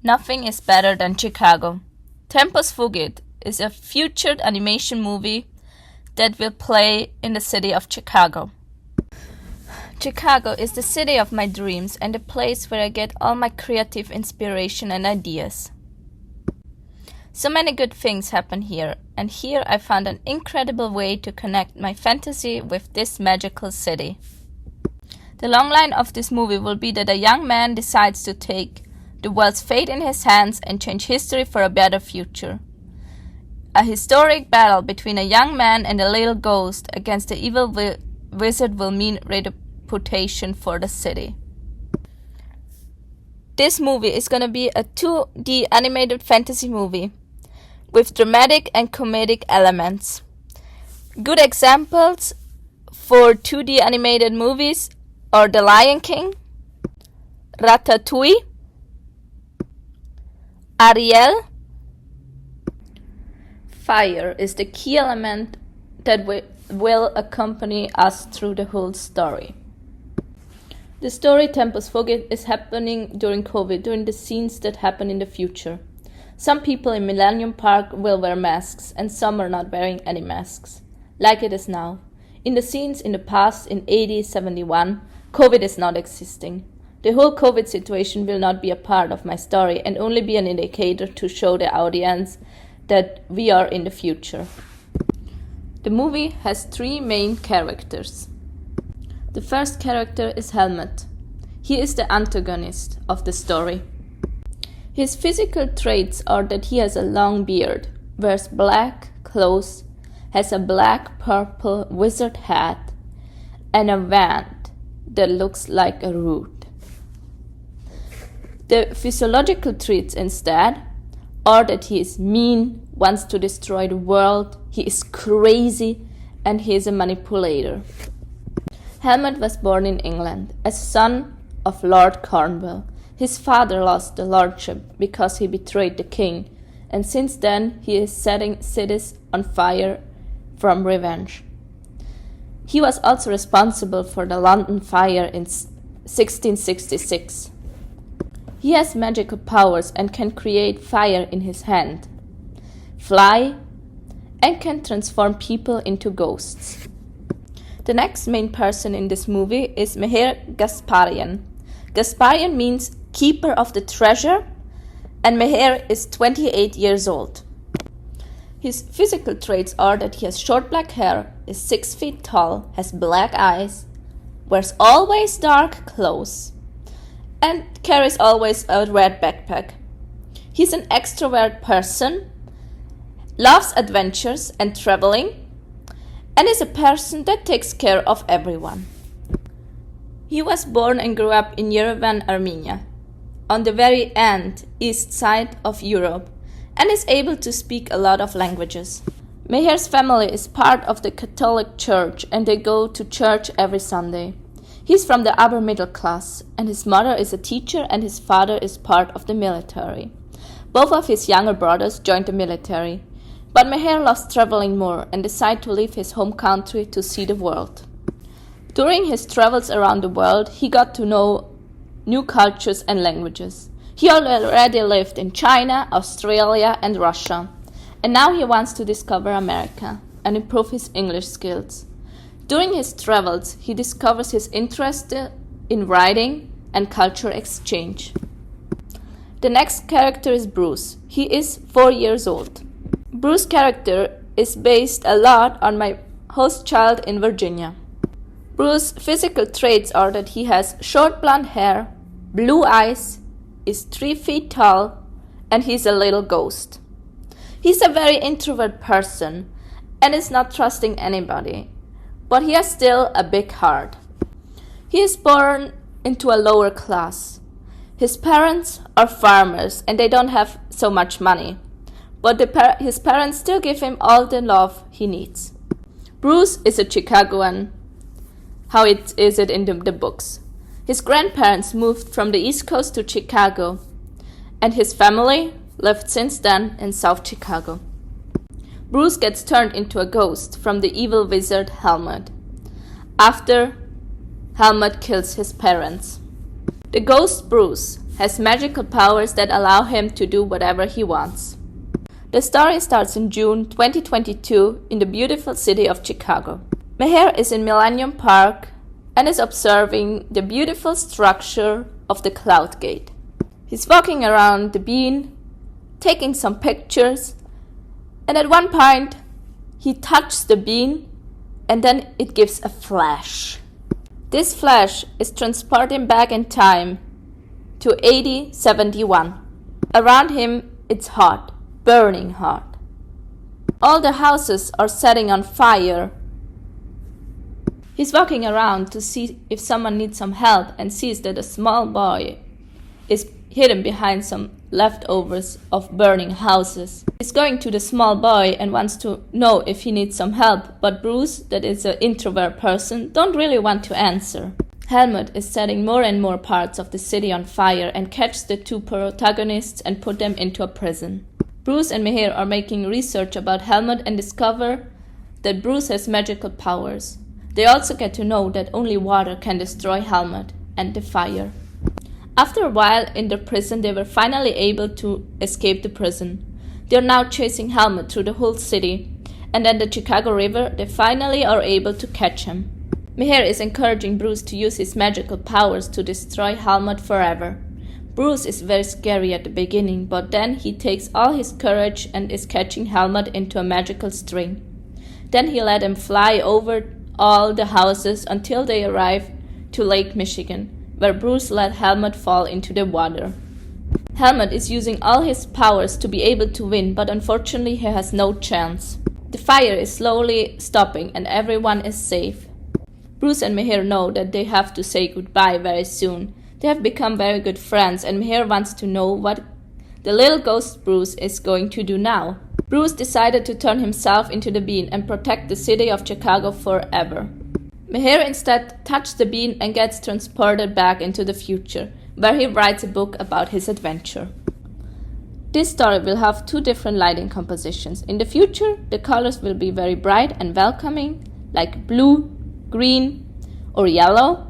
Nothing is better than Chicago. Tempus Fugit is a featured animation movie that will play in the city of Chicago. Chicago is the city of my dreams and the place where I get all my creative inspiration and ideas. So many good things happen here, and here I found an incredible way to connect my fantasy with this magical city. The long line of this movie will be that a young man decides to take the world's fate in his hands and change history for a better future. A historic battle between a young man and a little ghost against the evil wizard will mean reputation for the city. This movie is gonna be a 2D animated fantasy movie with dramatic and comedic elements. Good examples for 2D animated movies are The Lion King, Ratatouille, Ariel. Fire is the key element that will accompany us through the whole story. The story Tempus Fugit is happening during COVID, during the scenes that happen in the future. Some people in Millennium Park will wear masks and some are not wearing any masks, like it is now. In the scenes in the past, in 1871, COVID is not existing. The whole COVID situation will not be a part of my story and only be an indicator to show the audience that we are in the future. The movie has 3 main characters. The first character is Helmut. He is the antagonist of the story. His physical traits are that he has a long beard, wears black clothes, has a black-purple wizard hat, and a wand that looks like a root. The physiological traits instead are that he is mean, wants to destroy the world, he is crazy, and he is a manipulator. Helmut was born in England as son of Lord Cornwall. His father lost the lordship because he betrayed the king, and since then he is setting cities on fire from revenge. He was also responsible for the London fire in 1666. He has magical powers and can create fire in his hand, fly, and can transform people into ghosts. The next main person in this movie is Meher Gasparian. Gasparian means keeper of the treasure, and Meher is 28 years old. His physical traits are that he has short black hair, is 6 feet tall, has black eyes, wears always dark clothes, and carries always a red backpack. He's an extrovert person, loves adventures and traveling, and is a person that takes care of everyone. He was born and grew up in Yerevan, Armenia, on the very east side of Europe, and is able to speak a lot of languages. Meher's family is part of the Catholic Church and they go to church every Sunday. He's from the upper middle class, and his mother is a teacher and his father is part of the military. Both of his younger brothers joined the military, but Meher loves traveling more and decided to leave his home country to see the world. During his travels around the world, he got to know new cultures and languages. He already lived in China, Australia, and Russia, and now he wants to discover America and improve his English skills. During his travels, he discovers his interest in writing and cultural exchange. The next character is Bruce. He is 4 years old. Bruce's character is based a lot on my host child in Virginia. Bruce's physical traits are that he has short blonde hair, blue eyes, is 3 feet tall, and he's a little ghost. He's a very introvert person and is not trusting anybody, but he has still a big heart. He is born into a lower class. His parents are farmers and they don't have so much money, but his parents still give him all the love he needs. Bruce is a Chicagoan, how is it in the books. His grandparents moved from the East Coast to Chicago, and his family lived since then in South Chicago. Bruce gets turned into a ghost from the evil wizard Helmut, after Helmut kills his parents. The ghost Bruce has magical powers that allow him to do whatever he wants. The story starts in June 2022 in the beautiful city of Chicago. Meher is in Millennium Park and is observing the beautiful structure of the Cloud Gate. He's walking around the bean, taking some pictures, and at one point he touches the bean and then it gives a flash. This flash is transporting back in time to AD 71. Around him it's hot, burning hot. All the houses are setting on fire. He's walking around to see if someone needs some help and sees that a small boy is hidden behind some leftovers of burning houses. He's going to the small boy and wants to know if he needs some help, but Bruce, that is an introvert person, don't really want to answer. Helmut is setting more and more parts of the city on fire and catches the two protagonists and put them into a prison. Bruce and Meher are making research about Helmut and discover that Bruce has magical powers. They also get to know that only water can destroy Helmut and the fire. After a while in the prison, they were finally able to escape the prison. They are now chasing Helmut through the whole city, and at the Chicago River, they finally are able to catch him. Meher is encouraging Bruce to use his magical powers to destroy Helmut forever. Bruce is very scary at the beginning, but then he takes all his courage and is catching Helmut into a magical string. Then he let him fly over all the houses until they arrive to Lake Michigan, where Bruce let Helmut fall into the water. Helmut is using all his powers to be able to win, but unfortunately he has no chance. The fire is slowly stopping and everyone is safe. Bruce and Meher know that they have to say goodbye very soon. They have become very good friends and Meher wants to know what the little ghost Bruce is going to do now. Bruce decided to turn himself into the bean and protect the city of Chicago forever. Meher instead touches the bean and gets transported back into the future, where he writes a book about his adventure. This story will have two different lighting compositions. In the future, the colors will be very bright and welcoming, like blue, green, or yellow.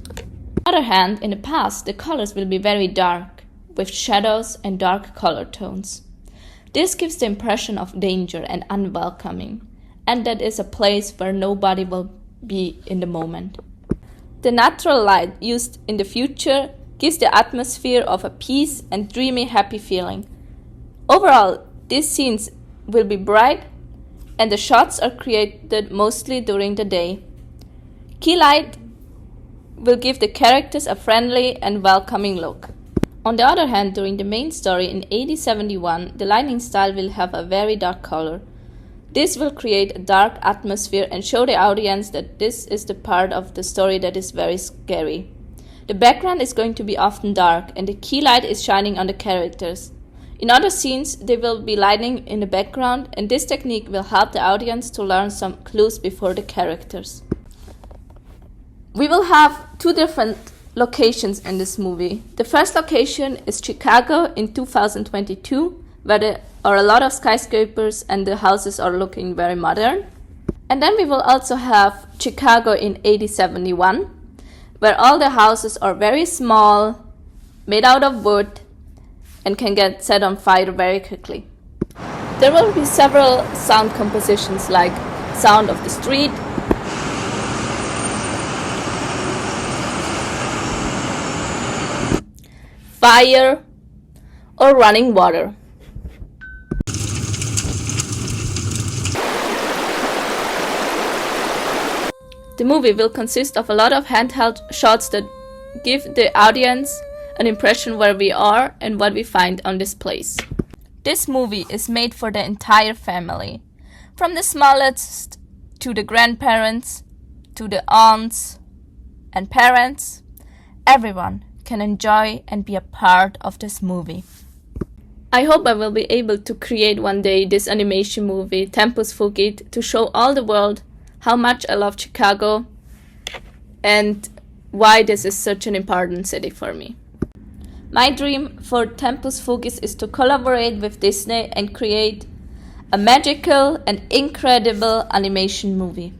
On the other hand, in the past, the colors will be very dark, with shadows and dark color tones. This gives the impression of danger and unwelcoming, and that is a place where nobody will be in the moment. The natural light used in the future gives the atmosphere of a peace and dreamy happy feeling. Overall, these scenes will be bright and the shots are created mostly during the day. Key light will give the characters a friendly and welcoming look. On the other hand, during the main story in AD 71, the lighting style will have a very dark color. This will create a dark atmosphere and show the audience that this is the part of the story that is very scary. The background is going to be often dark and the key light is shining on the characters. In other scenes, they will be lighting in the background and this technique will help the audience to learn some clues before the characters. We will have two different locations in this movie. The first location is Chicago in 2022, where there are a lot of skyscrapers and the houses are looking very modern. And then we will also have Chicago in AD 71, where all the houses are very small, made out of wood, and can get set on fire very quickly. There will be several sound compositions like sound of the street, fire, or running water. The movie will consist of a lot of handheld shots that give the audience an impression where we are and what we find on this place. This movie is made for the entire family, from the smallest to the grandparents, to the aunts and parents. Everyone can enjoy and be a part of this movie. I hope I will be able to create one day this animation movie, Tempus Fugit, to show all the world how much I love Chicago and why this is such an important city for me. My dream for Tempus Fugit is to collaborate with Disney and create a magical and incredible animation movie.